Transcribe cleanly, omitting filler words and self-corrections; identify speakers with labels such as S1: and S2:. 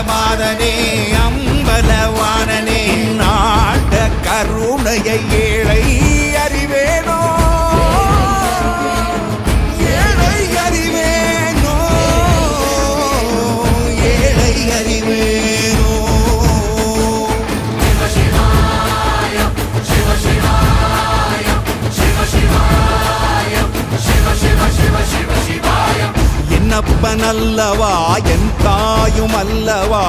S1: அங்கமாதனே அம்பலவானனே நாட கருணையை ஏழை அறிவேனோ ஏழை அறிவேனோ ஏழை அறிவேனோ என்னப்பன் அல்லவா என் தாயும் அல்லவா